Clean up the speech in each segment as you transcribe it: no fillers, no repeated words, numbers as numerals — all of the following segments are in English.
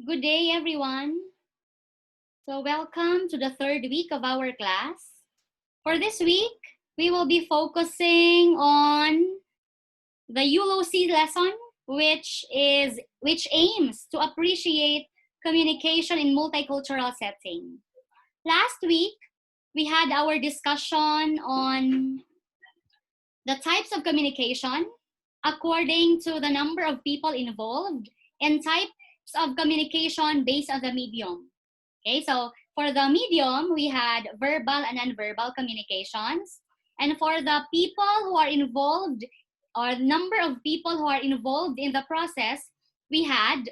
Good day, everyone. So, welcome to the third week of our class. For this week, we will be focusing on the ULOC lesson, which aims to appreciate communication in multicultural setting. Last week, we had our discussion on the types of communication according to the number of people involved and types of communication based on the medium. Okay, so for the medium, we had verbal and nonverbal communications. And for the people who are involved, or the number of people who are involved in the process, we had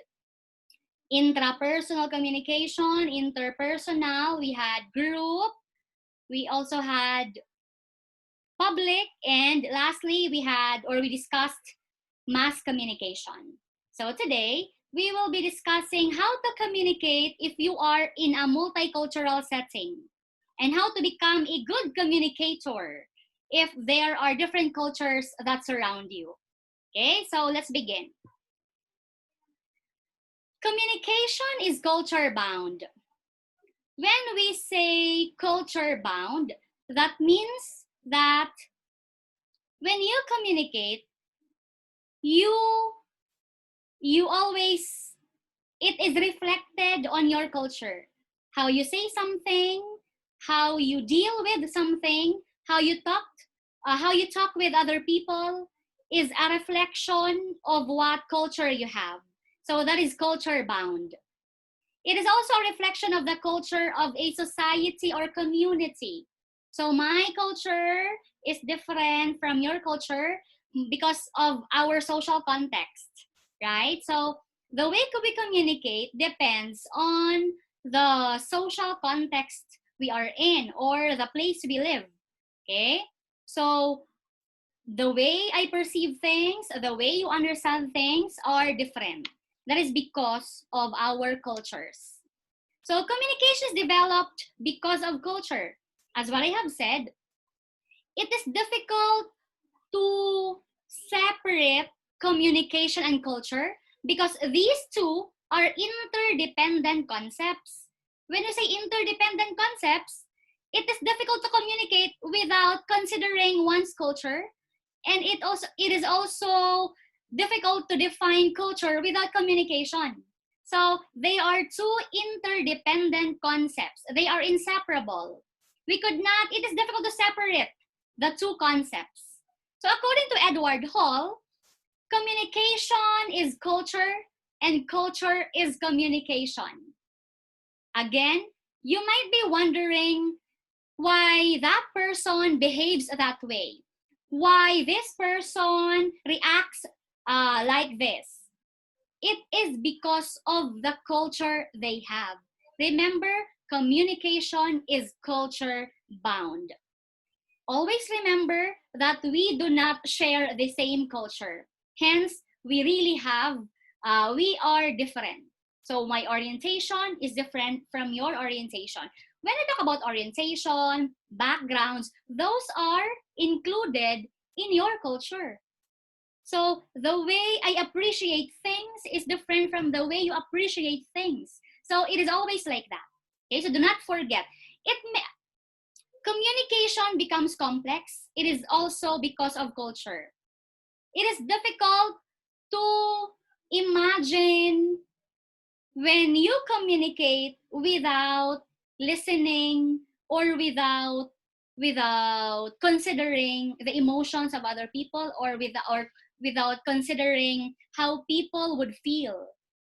intrapersonal communication, interpersonal, we had group, we also had public, and lastly, we discussed mass communication. So today, we will be discussing how to communicate if you are in a multicultural setting and how to become a good communicator if there are different cultures that surround you. Okay, so let's begin. Communication is culture bound. When we say culture bound, that means that when you communicate, you always, it is reflected on your culture. How you say something, how you deal with something, how you talk with other people is a reflection of what culture you have. So that is culture bound. It is also a reflection of the culture of a society or community. So my culture is different from your culture because of our social context, right? So the way we communicate depends on the social context we are in or the place we live, okay? So the way I perceive things, the way you understand things are different. That is because of our cultures. So communication is developed because of culture. As what I have said, it is difficult to separate communication and culture because these two are interdependent concepts. When you say interdependent concepts, it is difficult to communicate without considering one's culture, and it is also difficult to define culture without communication. So they are two interdependent concepts. They are inseparable. It is difficult to separate the two concepts. So according to Edward Hall, communication is culture and culture is communication. Again, you might be wondering why that person behaves that way, why this person reacts like this. It is because of the culture they have. Remember, communication is culture bound. Always remember that we do not share the same culture. Hence, we are different. So my orientation is different from your orientation. When I talk about orientation, backgrounds, those are included in your culture. So the way I appreciate things is different from the way you appreciate things. So it is always like that. Okay, so do not forget. Communication becomes complex. It is also because of culture. It is difficult to imagine when you communicate without listening or without considering the emotions of other people or without considering how people would feel.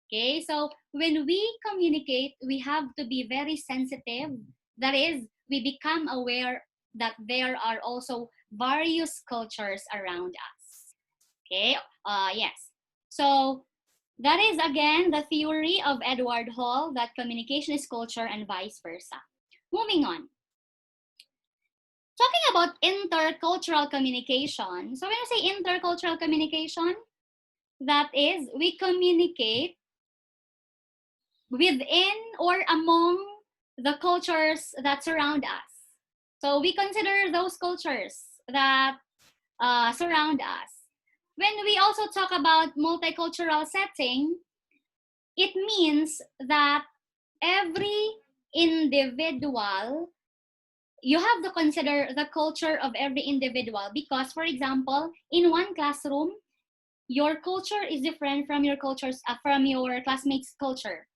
Okay, so when we communicate, we have to be very sensitive. That is, we become aware that there are also various cultures around us. Okay, yes. So that is again the theory of Edward Hall that communication is culture and vice versa. Moving on. Talking about intercultural communication. So when I say intercultural communication, that is, we communicate within or among the cultures that surround us. So we consider those cultures that surround us. When we also talk about multicultural setting, it means that every individual, you have to consider the culture of every individual, because, for example, in one classroom, your culture is different from your from your classmates' culture.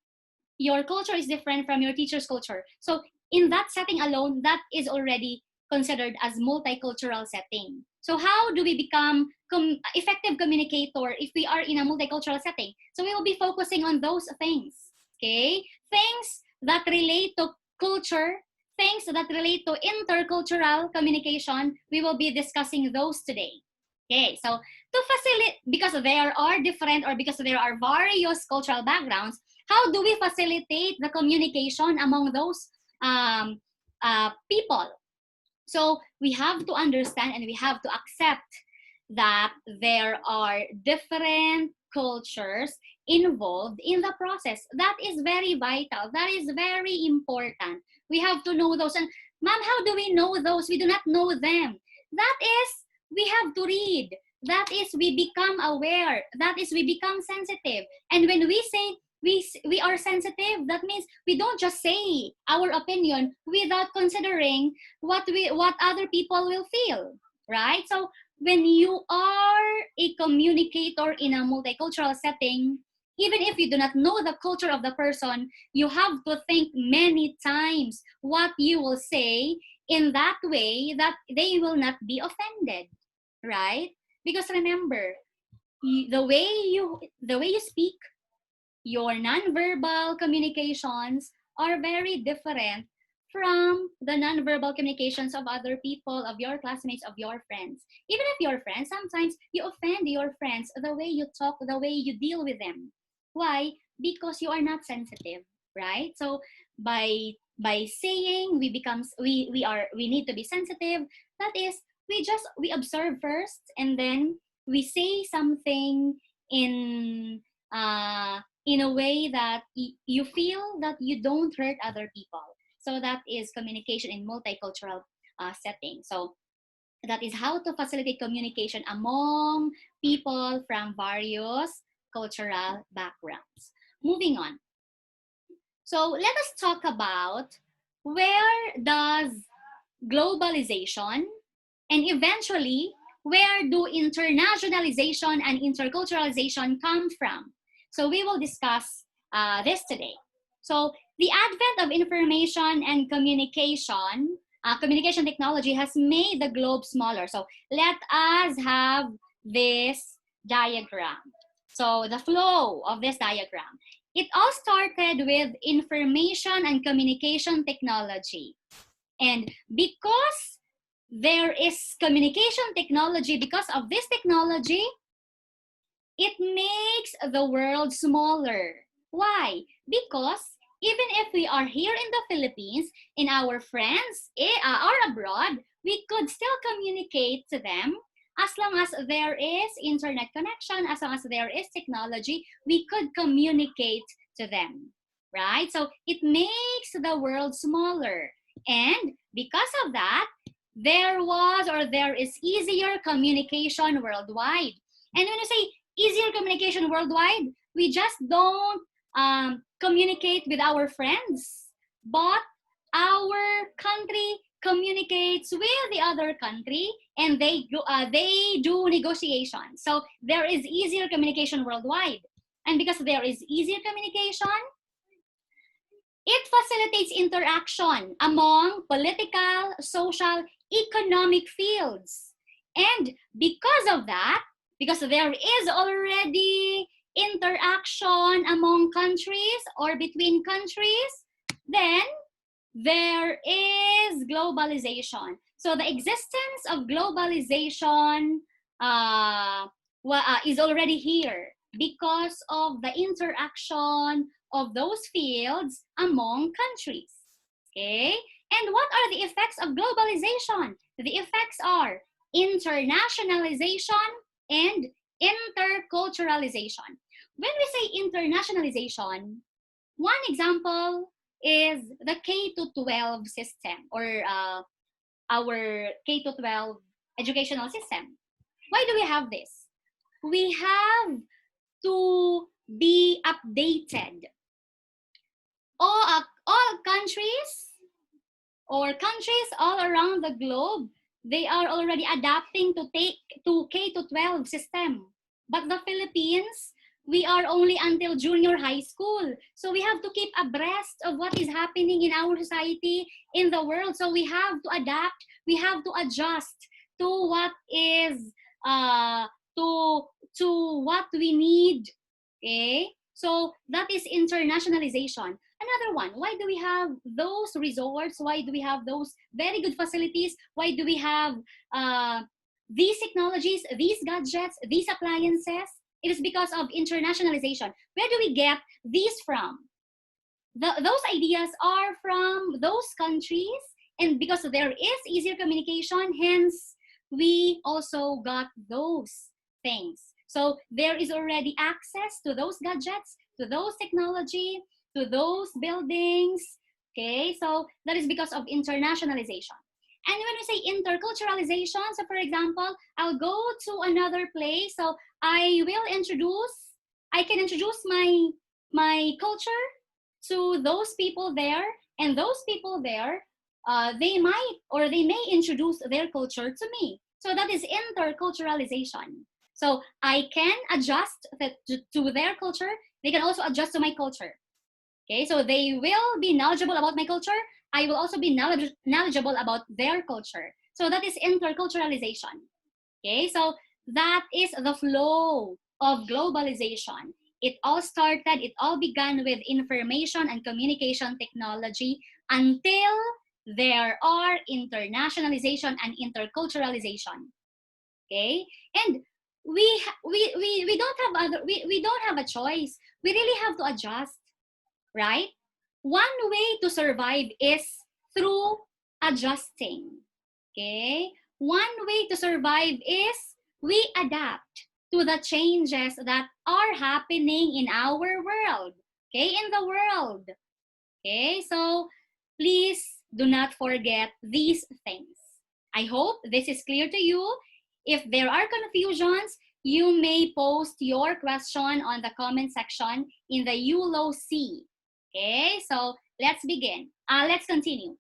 Your culture is different from your teacher's culture. So in that setting alone, that is already considered as multicultural setting. So how do we become effective communicator if we are in a multicultural setting? So we will be focusing on those things, okay? Things that relate to culture, things that relate to intercultural communication. We will be discussing those today. Okay, so to facilitate, because there are different, or because there are various cultural backgrounds, how do we facilitate the communication among those people? So we have to understand and we have to accept that there are different cultures involved in the process. That is very vital. That is very important. We have to know those. And ma'am, how do we know those? We do not know them. That is, we have to read. That is, we become aware. That is, we become sensitive. And when we say we are sensitive, that means we don't just say our opinion without considering what other people will feel, right? So when you are a communicator in a multicultural setting, even if you do not know the culture of the person, you have to think many times what you will say in that way that they will not be offended, right? Because remember, the way you speak, your nonverbal communications are very different from the nonverbal communications of other people, of your classmates, of your friends. Even if your friends, sometimes you offend your friends the way you talk, the way you deal with them. Why? Because you are not sensitive, right? So by saying we need to be sensitive, that is, we observe first, and then we say something in in a way that you feel that you don't hurt other people. So that is communication in multicultural setting. So that is how to facilitate communication among people from various cultural backgrounds. Moving on. So let us talk about, where does globalization and eventually where do internationalization and interculturalization come from? So we will discuss this today. So the advent of information and communication technology has made the globe smaller. So let us have this diagram. So the flow of this diagram. It all started with information and communication technology. And because there is communication technology, because of this technology, it makes the world smaller. Why? Because even if we are here in the Philippines and our friends are abroad, we could still communicate to them. As long as there is internet connection, as long as there is technology, we could communicate to them, right? So it makes the world smaller. And because of that, there is easier communication worldwide. And when you say easier communication worldwide, we just don't communicate with our friends, but our country communicates with the other country, and they do negotiations. So there is easier communication worldwide. And because there is easier communication, it facilitates interaction among political, social, economic fields. And because of that, because there is already interaction among countries or between countries, then there is globalization. So the existence of globalization is already here because of the interaction of those fields among countries. Okay? And what are the effects of globalization? The effects are internationalization and interculturalization. When we say internationalization, one example is the K-12 system, or our K-12 educational system. Why do we have this? We have to be updated. All countries or countries all around the globe, they are already adapting to take to K to 12 system. But the Philippines, we are only until junior high school. So we have to keep abreast of what is happening in our society, in the world. So we have to adapt, we have to adjust to what is to what we need. Okay? So that is internationalization. Another one, why do we have those resorts? Why do we have those very good facilities? Why do we have these technologies, these gadgets, these appliances? It is because of internationalization. Where do we get these from? Those ideas are from those countries, and because there is easier communication, hence we also got those things. So there is already access to those gadgets, to those technology, to those buildings. Okay, so that is because of internationalization. And when we say interculturalization, so for example, I'll go to another place. So I can introduce my culture to those people there, and those people there, they might or they may introduce their culture to me. So that is interculturalization. So I can adjust to their culture. They can also adjust to my culture. Okay, so they will be knowledgeable about my culture. I will also be knowledgeable about their culture. So that is interculturalization. Okay, so that is the flow of globalization. It all began with information and communication technology until there are internationalization and interculturalization. Okay, and we don't have we don't have a choice. We really have to adjust, right? One way to survive is through adjusting. Okay? One way to survive is we adapt to the changes that are happening in our world. Okay? In the world. Okay? So please do not forget these things. I hope this is clear to you. If there are confusions, you may post your question on the comment section in the ULOC. Okay, so let's begin. Let's continue.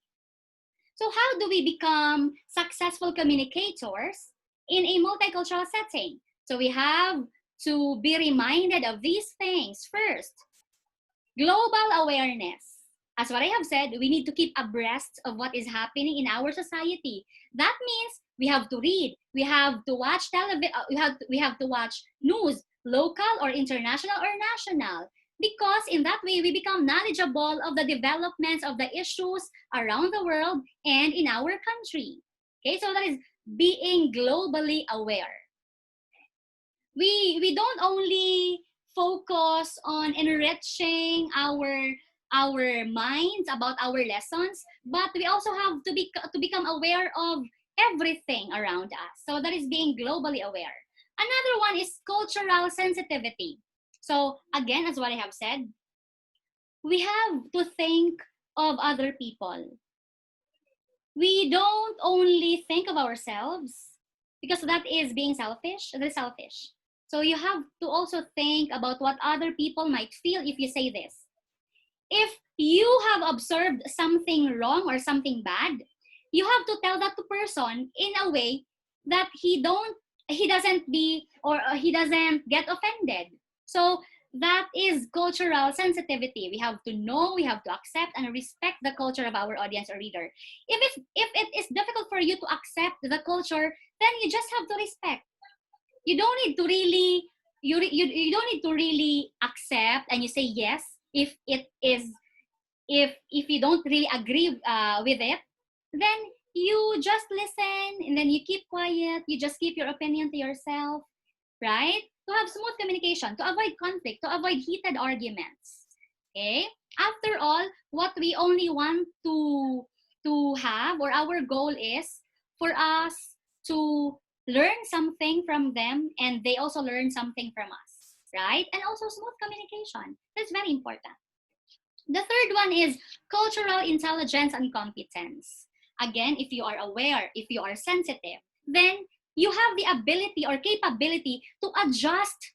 So how do we become successful communicators in a multicultural setting? So we have to be reminded of these things. First, global awareness. As what I have said, we need to keep abreast of what is happening in our society. That means we have to read, we have to watch television, we have to watch news, local or international or national, because in that way we become knowledgeable of the developments of the issues around the world and in our country. Okay, so that is being globally aware. We don't only focus on enriching our minds about our lessons, but we also have to become aware of everything around us. So that is being globally aware. Another one is cultural sensitivity. So again, as what I have said, we have to think of other people. We don't only think of ourselves, because that is being selfish. That is selfish. So you have to also think about what other people might feel if you say this. If you have observed something wrong or something bad, you have to tell that to person in a way that he doesn't get offended. So that is cultural sensitivity. We have to know, we have to accept and respect the culture of our audience or reader. If it is difficult for you to accept the culture, then you just have to respect. You don't need to really you don't need to really accept and you say yes if it is if you don't really agree with it. Then you just listen and then you keep quiet. You just keep your opinion to yourself, right? To have smooth communication, to avoid conflict, to avoid heated arguments. Okay? After all, what we only want to have, or our goal is for us to learn something from them and they also learn something from us, right? And also smooth communication. That's very important. The third one is cultural intelligence and competence. Again, if you are aware, if you are sensitive, then you have the ability or capability to adjust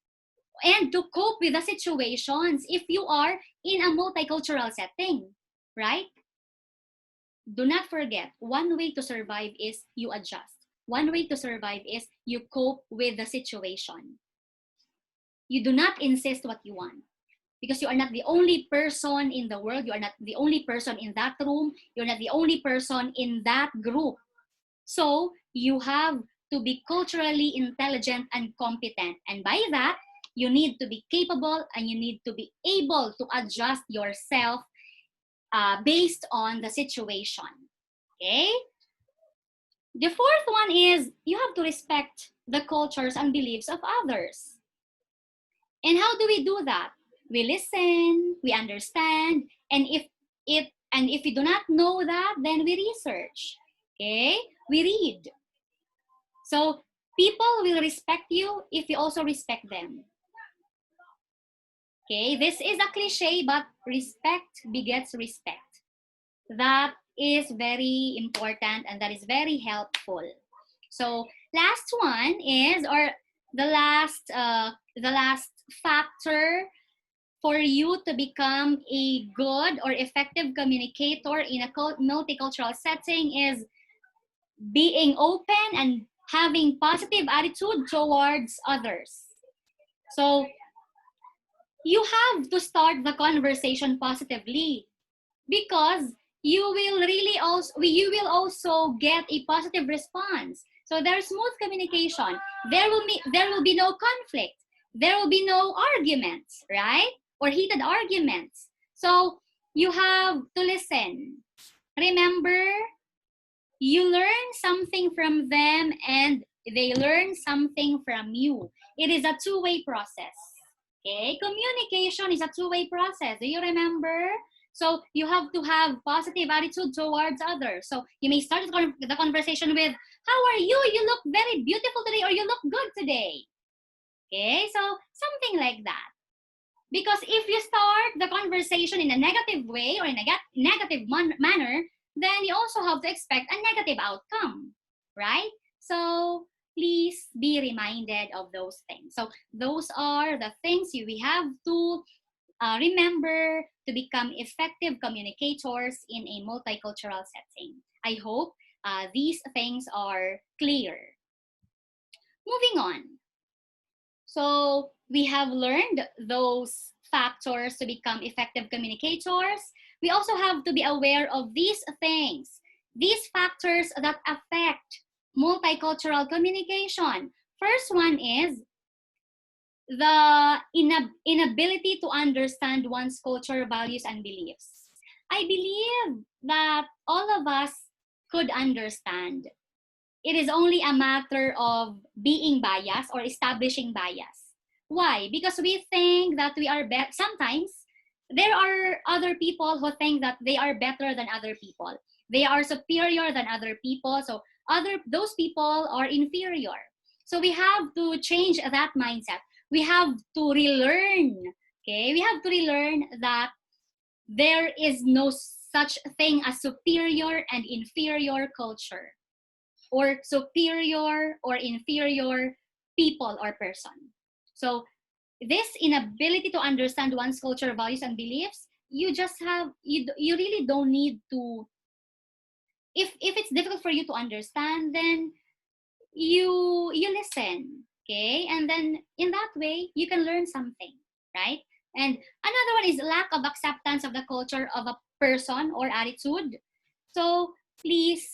and to cope with the situations if you are in a multicultural setting, right? Do not forget, one way to survive is you adjust. One way to survive is you cope with the situation. You do not insist what you want, because you are not the only person in the world. You are not the only person in that room. You're not the only person in that group. So you have to be culturally intelligent and competent. And by that, you need to be capable and you need to be able to adjust yourself based on the situation. Okay? The fourth one is you have to respect the cultures and beliefs of others. And how do we do that? We listen, we understand, and if we do not know that, then we research. Okay? We read. So people will respect you if you also respect them. Okay? This is a cliche, but respect begets respect. That is very important and that is very helpful. So last one is, or the last factor for you to become a good or effective communicator in a multicultural setting is being open and having positive attitude towards others. So you have to start the conversation positively, because you will also get a positive response. So there's smooth communication. There will be no conflict. There will be no arguments, right? Or heated arguments. So you have to listen. Remember, you learn something from them and they learn something from you. It is a two-way process. Okay, communication is a two-way process. Do you remember? So you have to have positive attitude towards others. So you may start the conversation with, how are you? You look very beautiful today, or you look good today. Okay, so something like that. Because if you start the conversation in a negative way or in a negative manner, then you also have to expect a negative outcome, right? So please be reminded of those things. So those are the things we have to remember to become effective communicators in a multicultural setting. I hope these things are clear. Moving on. So we have learned those factors to become effective communicators. We also have to be aware of these things, these factors that affect multicultural communication. First one is the inability to understand one's culture, values, and beliefs. I believe that all of us could understand. It is only a matter of being biased or establishing bias. Why? Because we think that we are better. Sometimes there are other people who think that they are better than other people. They are superior than other people. So those people are inferior. So we have to change that mindset. We have to relearn. Okay, we have to relearn that there is no such thing as superior and inferior culture, or superior or inferior people or person. So this inability to understand one's culture, values, and beliefs, you really don't need to. If it's difficult for you to understand, then you listen, okay, and then in that way you can learn something, right? And another one is lack of acceptance of the culture of a person or attitude. So please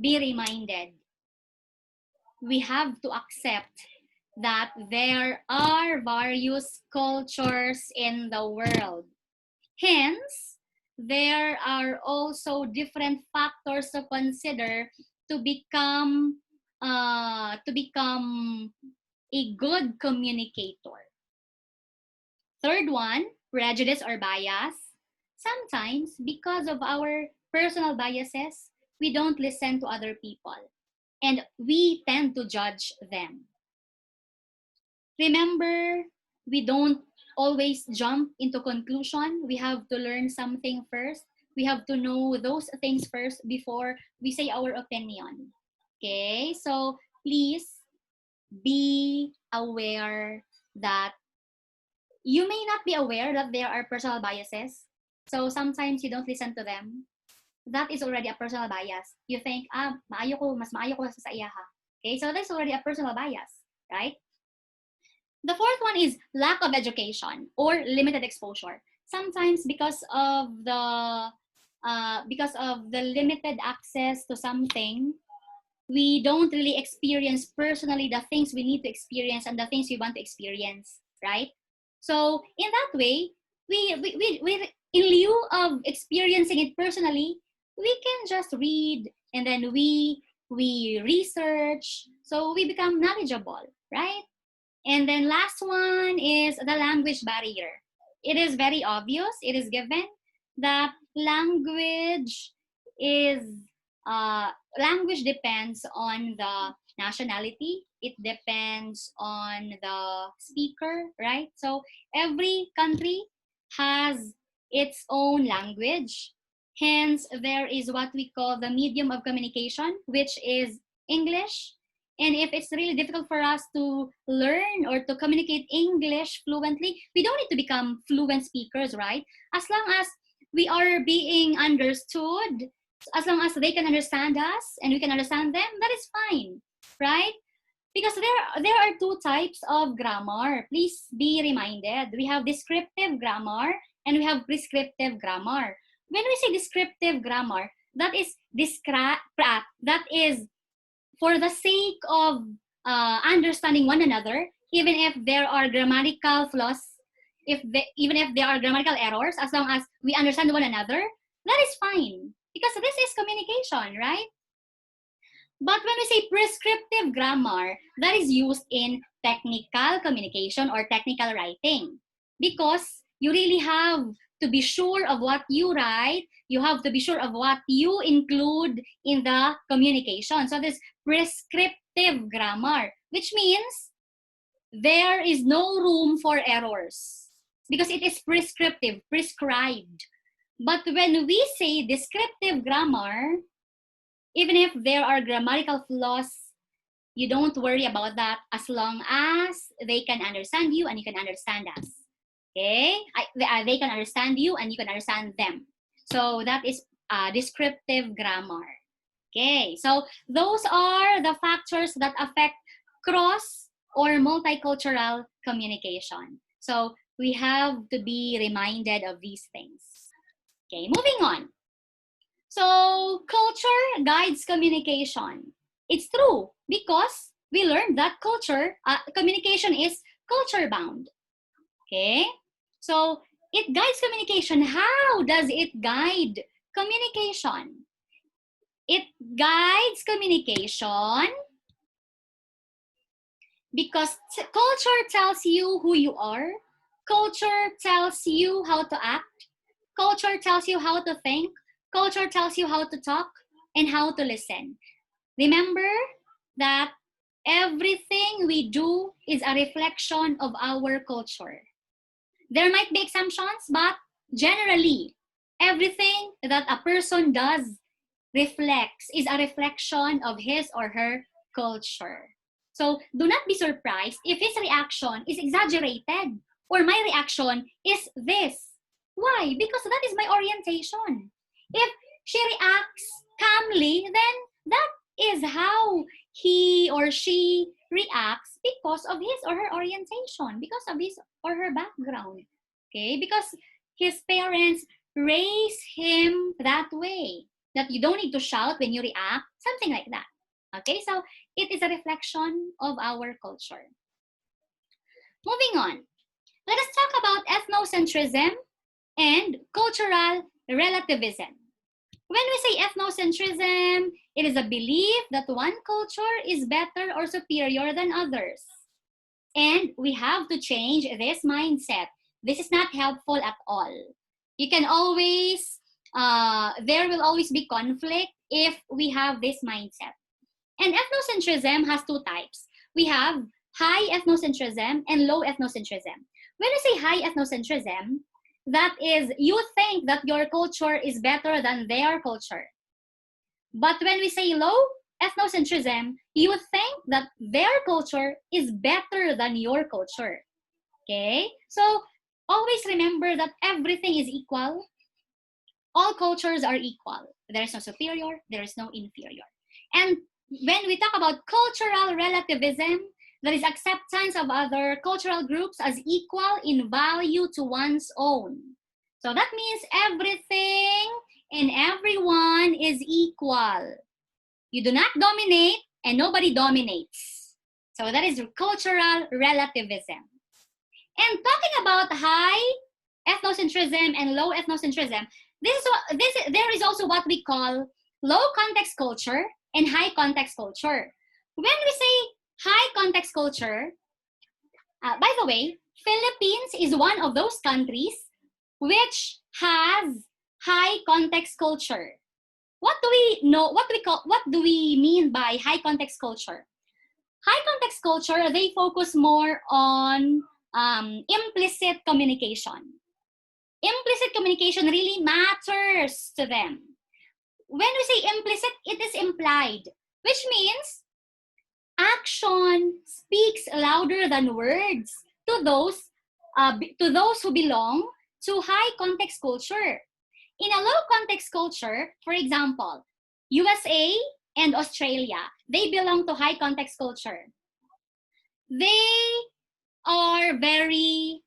be reminded, we have to accept that there are various cultures in the world. Hence, there are also different factors to consider to become a good communicator. Third one, prejudice or bias. Sometimes, because of our personal biases, we don't listen to other people and we tend to judge them. Remember, we don't always jump into conclusion. We have to learn something first. We have to know those things first before we say our opinion. Okay, so please be aware that you may not be aware that there are personal biases. So sometimes you don't listen to them. That is already a personal bias. You think, mas maayo ko sa iya ha. Okay, so that's already a personal bias, right? The fourth one is lack of education or limited exposure. Sometimes because of the limited access to something, we don't really experience personally the things we need to experience and the things we want to experience, right? So in that way, we in lieu of experiencing it personally, we can just read, and then we research, so we become knowledgeable, right? And then last one is the language barrier. It is very obvious, it is given that is language depends on the nationality. It depends on the speaker, right? So every country has its own language. Hence, there is what we call the medium of communication, which is English. And if it's really difficult for us to learn or to communicate English fluently, we don't need to become fluent speakers, right? As long as we are being understood, as long as they can understand us and we can understand them, that is fine, right? Because there are two types of grammar. Please be reminded. We have descriptive grammar and we have prescriptive grammar. When we say descriptive grammar, that is for the sake of understanding one another, even if there are grammatical flaws, even if there are grammatical errors, as long as we understand one another, that is fine. Because this is communication, right? But when we say prescriptive grammar, that is used in technical communication or technical writing. Because you really have to be sure of what you write, you have to be sure of what you include in the communication. So this prescriptive grammar, which means there is no room for errors because it is prescriptive, prescribed. But when we say descriptive grammar, even if there are grammatical flaws, you don't worry about that as long as they can understand you and you can understand us. Okay? They can understand you and you can understand them. So that is descriptive grammar. Okay, so those are the factors that affect cross or multicultural communication. So we have to be reminded of these things. Okay, moving on. So culture guides communication. It's true because we learned that communication is culture bound. Okay, so it guides communication. How does it guide communication? It guides communication because culture tells you who you are. Culture tells you how to act. Culture tells you how to think. Culture tells you how to talk and how to listen. Remember that everything we do is a reflection of our culture. There might be exemptions, but generally, everything that a person does is a reflection of his or her culture. So do not be surprised if his reaction is exaggerated or my reaction is this. Why? Because that is my orientation. If she reacts calmly, then that is how he or she reacts because of his or her orientation, because of his or her background. Okay? Because his parents raised him that way, that you don't need to shout when you react, something like that. Okay, so it is a reflection of our culture. Moving on, let us talk about ethnocentrism and cultural relativism. When we say ethnocentrism, it is a belief that one culture is better or superior than others. And we have to change this mindset. This is not helpful at all. You can always, there will always be conflict if we have this mindset. And ethnocentrism has two types. We have high ethnocentrism and low ethnocentrism. When we say high ethnocentrism, that is, you think that your culture is better than their culture. But when we say low ethnocentrism, you think that their culture is better than your culture. Okay? So always remember that everything is equal. All cultures are equal. There is no superior, there is no inferior. And when we talk about cultural relativism, that is acceptance of other cultural groups as equal in value to one's own. So that means everything and everyone is equal. You do not dominate and nobody dominates. So that is cultural relativism. And talking about high ethnocentrism and low ethnocentrism, there is also what we call low context culture and high context culture. When we say high context culture, by the way, Philippines is one of those countries which has high context culture. What do we know? What do we mean by high context culture? High context culture, they focus more on implicit communication. Implicit communication really matters to them. When we say implicit, it is implied, which means action speaks louder than words to those who belong to high context culture. In a low context culture, for example, USA and Australia, they belong to high context culture. They are very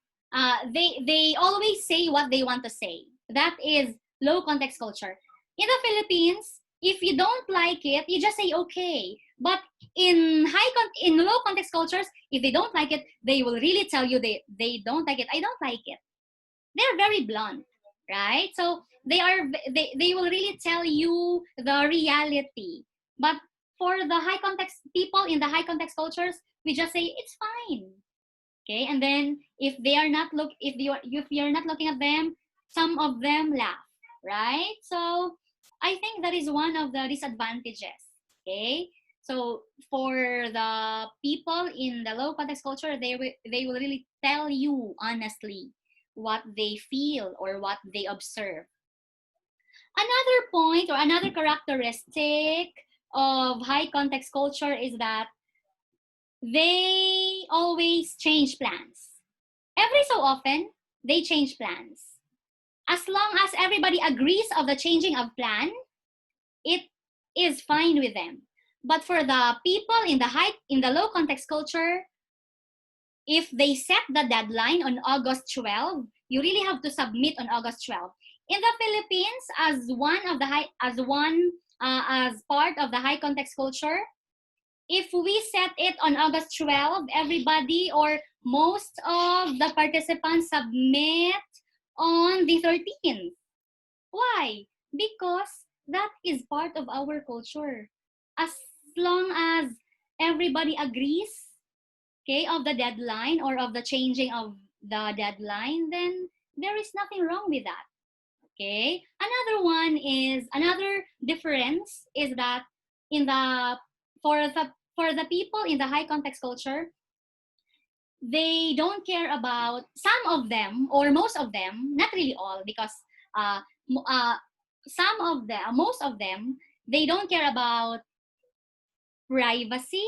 they always say what they want to say. That is low context culture. In the Philippines, if you don't like it, you just say okay. But in in low context cultures, if they don't like it, they will really tell you they don't like it. I don't like it. They're very blunt, right? So they will really tell you the reality. But for the high context people in the high context cultures, we just say it's fine. Okay, and then if you're not looking at them, some of them laugh, right? So I think that is one of the disadvantages. Okay, so for the people in the low context culture, they will really tell you honestly what they feel or what they observe. Another point or another characteristic of high context culture is that they always change plans. Every so often, they change plans. As long as everybody agrees of the changing of plan, it is fine with them. But for the people in the low context culture, if they set the deadline on August 12, you really have to submit on August 12. In the Philippines, as part of the high context culture, if we set it on August 12, everybody or most of the participants submit on the 13th. Why? Because that is part of our culture. As long as everybody agrees, okay, of the deadline or of the changing of the deadline, then there is nothing wrong with that. Okay. Another difference is that in the for the people in the high context culture, they don't care about some of them or most of them, not really all, because uh, some of them, most of them, they don't care about privacy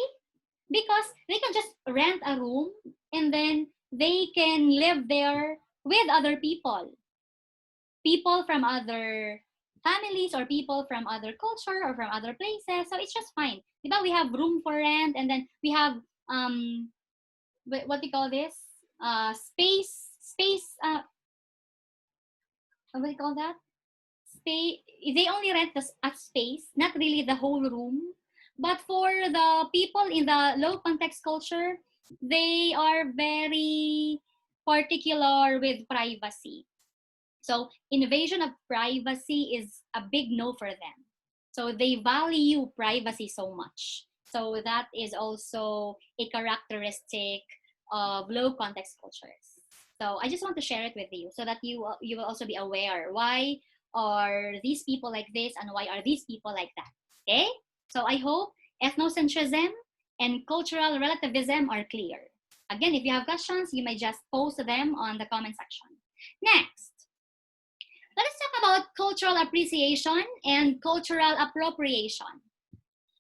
because they can just rent a room and then they can live there with other people from other families or people from other culture or from other places. So it's just fine. Diba? We have room for rent and then we have what do you call this? Space what do you call that? Space. They only rent a space, not really the whole room. But for the people in the low context culture, they are very particular with privacy. So invasion of privacy is a big no for them. So they value privacy so much. So that is also a characteristic of low context cultures. So I just want to share it with you so that you will also be aware why are these people like this and why are these people like that. Okay? So I hope ethnocentrism and cultural relativism are clear. Again, if you have questions, you may just post them on the comment section. Next, let us talk about cultural appreciation and cultural appropriation.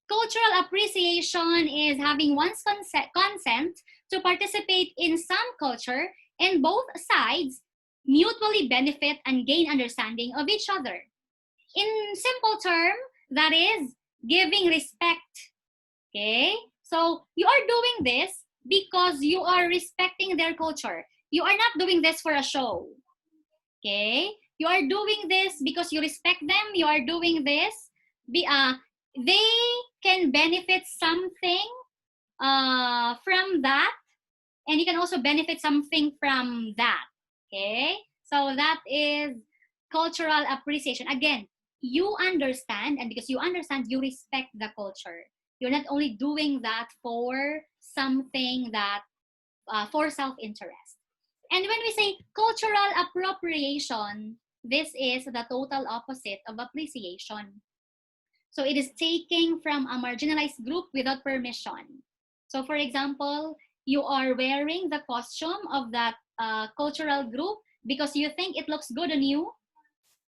Cultural appreciation is having one's consent to participate in some culture, and both sides mutually benefit and gain understanding of each other. In simple term, that is giving respect. Okay? So you are doing this because you are respecting their culture. You are not doing this for a show. Okay? You are doing this because you respect them. You are doing this. They can benefit something from that, and you can also benefit something from that. Okay? So that is cultural appreciation. Again, you understand, and because you understand, you respect the culture. You're not only doing that for something that, for self-interest. And when we say cultural appropriation, this is the total opposite of appreciation. So it is taking from a marginalized group without permission. So for example, you are wearing the costume of that cultural group because you think it looks good on you,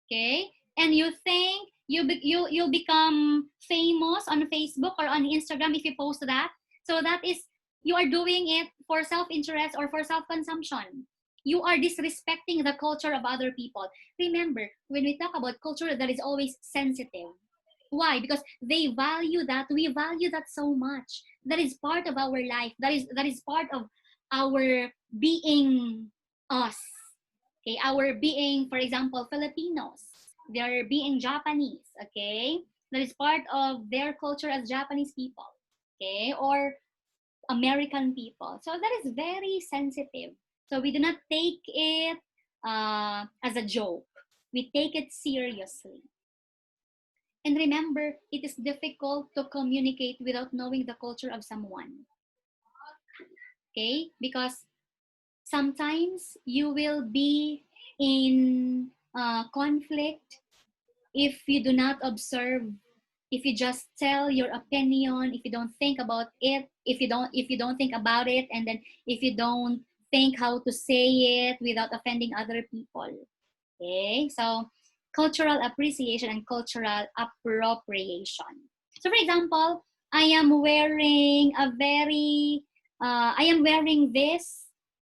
okay? And you think you'll become famous on Facebook or on Instagram if you post that. So that is, you are doing it for self-interest or for self-consumption. You are disrespecting the culture of other people. Remember, when we talk about culture, that is always sensitive. Why? Because they value that. We value that so much. That is part of our life. That is part of our being us. Okay, our being, for example, Filipinos. They're being Japanese. Okay, that is part of their culture as Japanese people. Okay, or American people. So that is very sensitive. So we do not take it as a joke. We take it seriously. And remember, it is difficult to communicate without knowing the culture of someone. Okay? Because sometimes you will be in conflict if you do not observe, if you just tell your opinion, if you don't think about it, if you don't think about it, and then if you don't think how to say it without offending other people. Okay? So cultural appreciation and cultural appropriation. So for example, I am wearing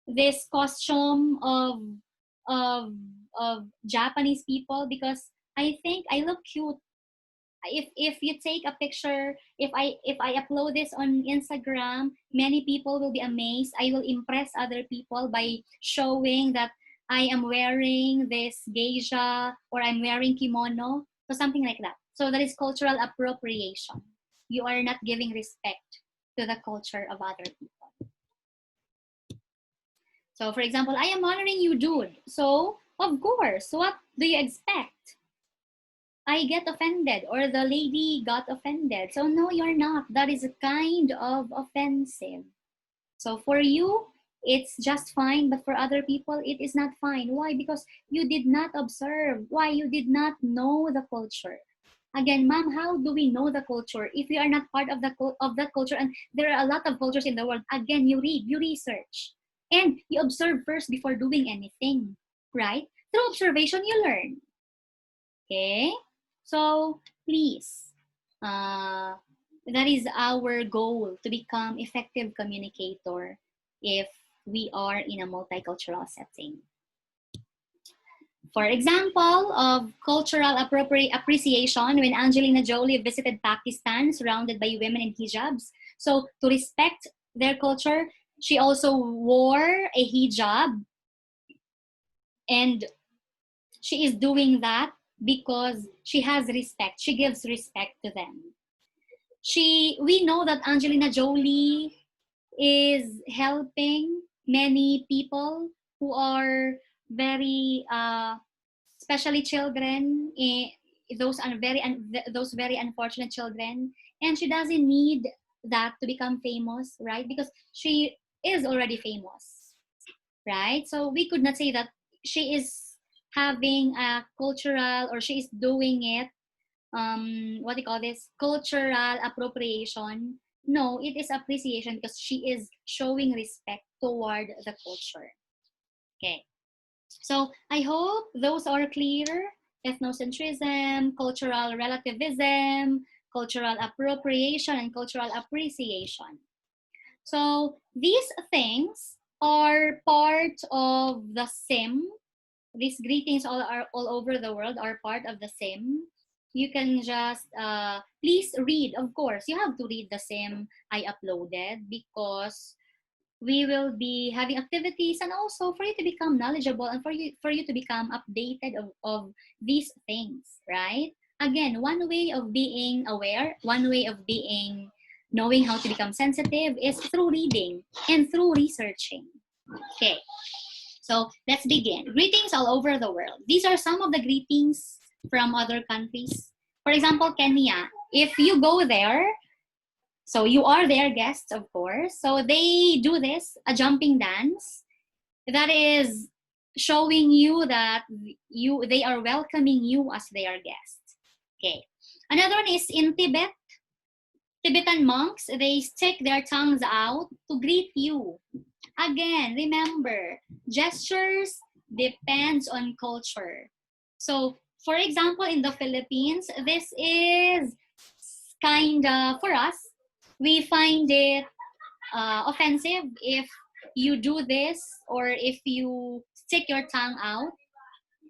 this costume of Japanese people because I think I look cute. If you take a picture, if I upload this on Instagram, many people will be amazed. I will impress other people by showing that I am wearing this geisha or I'm wearing kimono, so something like that. So that is cultural appropriation. You are not giving respect to the culture of other people. So for example, I am honoring you, dude. So of course, what do you expect? I get offended, or the lady got offended. So no, you're not. That is a kind of offensive. So for you, it's just fine, but for other people, it is not fine. Why? Because you did not observe. Why? You did not know the culture. Again, ma'am, how do we know the culture if we are not part of that culture? And there are a lot of cultures in the world. Again, you read, you research, and you observe first before doing anything, right? Through observation, you learn. Okay? So please, that is our goal, to become effective communicator if we are in a multicultural setting. For example, of cultural appreciation, when Angelina Jolie visited Pakistan surrounded by women in hijabs. So to respect their culture, she also wore a hijab, and she is doing that because she has respect. She gives respect to them. We know that Angelina Jolie is helping many people who are very, especially children, those very unfortunate children, and she doesn't need that to become famous, right? Because she is already famous, right? So we could not say that she is having a cultural, or she is doing it, what do you call this, cultural appropriation. No, it is appreciation because she is showing respect toward the culture. Okay, so I hope those are clear. Ethnocentrism, cultural relativism, cultural appropriation, and cultural appreciation. So these things are part of the sim. These greetings all over the world are part of the sim. You can just please read. Of course, you have to read the sim I uploaded, because we will be having activities, and also for you to become knowledgeable, and for you to become updated of these things, right? Again, one way of being aware, one way of being knowing how to become sensitive is through reading and through researching. Okay, so let's begin. Greetings all over the world. These are some of the greetings from other countries. For example, Kenya. If you go there, so you are their guests, of course. So they do this, a jumping dance, that is showing you that they are welcoming you as their guests. Okay. Another one is in Tibet. Tibetan monks, they stick their tongues out to greet you. Again, remember, gestures depends on culture. So, for example, in the Philippines, this is kind of, for us, we find it offensive if you do this, or if you stick your tongue out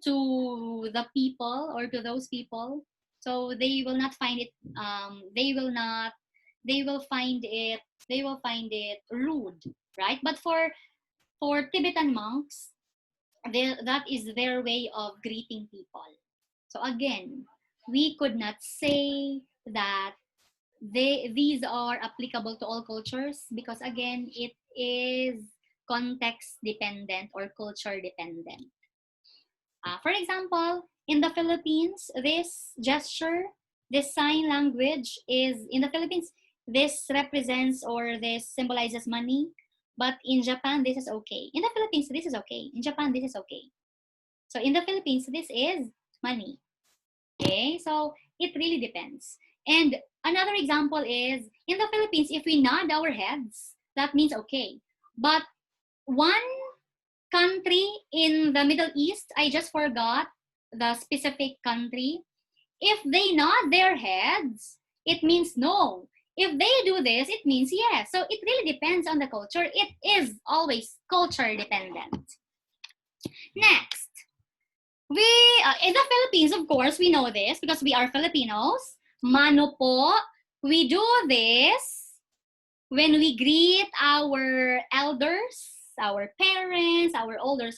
to the people or to those people. So they will not find it, they will not, they will find it, they will find it rude, right? But for Tibetan monks, that is their way of greeting people. So again, we could not say that these are applicable to all cultures, because again, it is context dependent or culture dependent. For example, in the Philippines, this gesture, this sign language is, in the Philippines, this represents or this symbolizes money. But in Japan, this is okay. In the Philippines, this is okay. In Japan, this is okay. So in the Philippines, this is money. Okay, so it really depends. And another example is, in the Philippines, if we nod our heads, that means okay. But one country in the Middle East, I just forgot the specific country. If they nod their heads, it means no. If they do this, it means yes. So it really depends on the culture. It is always culture dependent. Next, we in the Philippines, of course, we know this because we are Filipinos. Mano po, we do this when we greet our elders, our parents, our older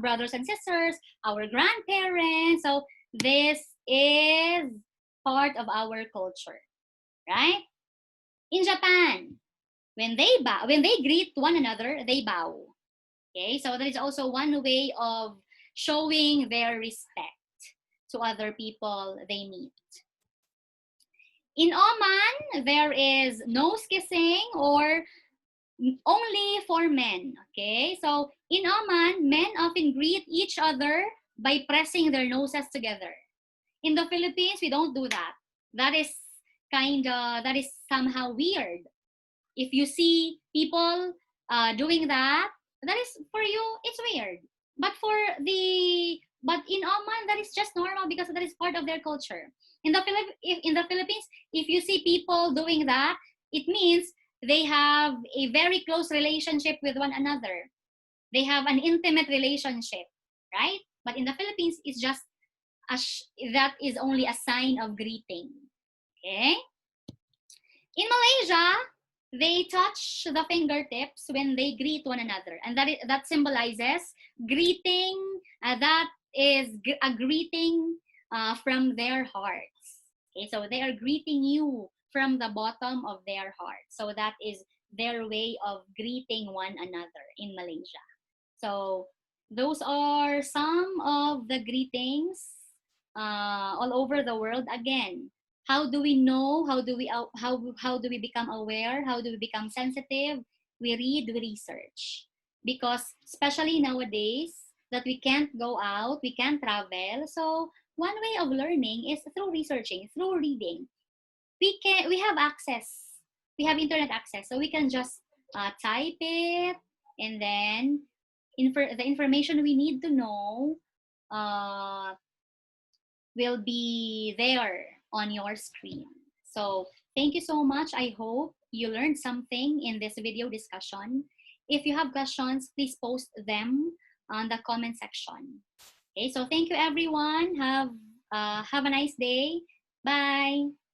brothers and sisters, our grandparents. So this is part of our culture, right? In Japan, when they greet one another, they bow. Okay, so that is also one way of showing their respect to other people they meet. In Oman, there is nose kissing, or only for men. Okay, so in Oman, men often greet each other by pressing their noses together. In the Philippines, we don't do that. That is somehow weird. If you see people doing that, that is, for you, it's weird. But in Oman, that is just normal because that is part of their culture. In the Philippines, if you see people doing that, it means they have a very close relationship with one another. They have an intimate relationship, right? But in the Philippines, it's just that is only a sign of greeting. Okay? In Malaysia, they touch the fingertips when they greet one another, and that symbolizes greeting. That is a greeting from their hearts. Okay, so they are greeting you from the bottom of their heart. So that is their way of greeting one another in Malaysia. So those are some of the greetings all over the world. Again, how do we know? How do we become aware? How do we become sensitive? We read, we research. Because especially nowadays that we can't go out, we can't travel. So one way of learning is through researching, through reading. We have access. We have internet access, so we can just type it, and then the information we need to know uh, will be there on your screen. So thank you so much. I hope you learned something in this video discussion. If you have questions, please post them on the comment section. Okay, so thank you everyone. Have a nice day. Bye.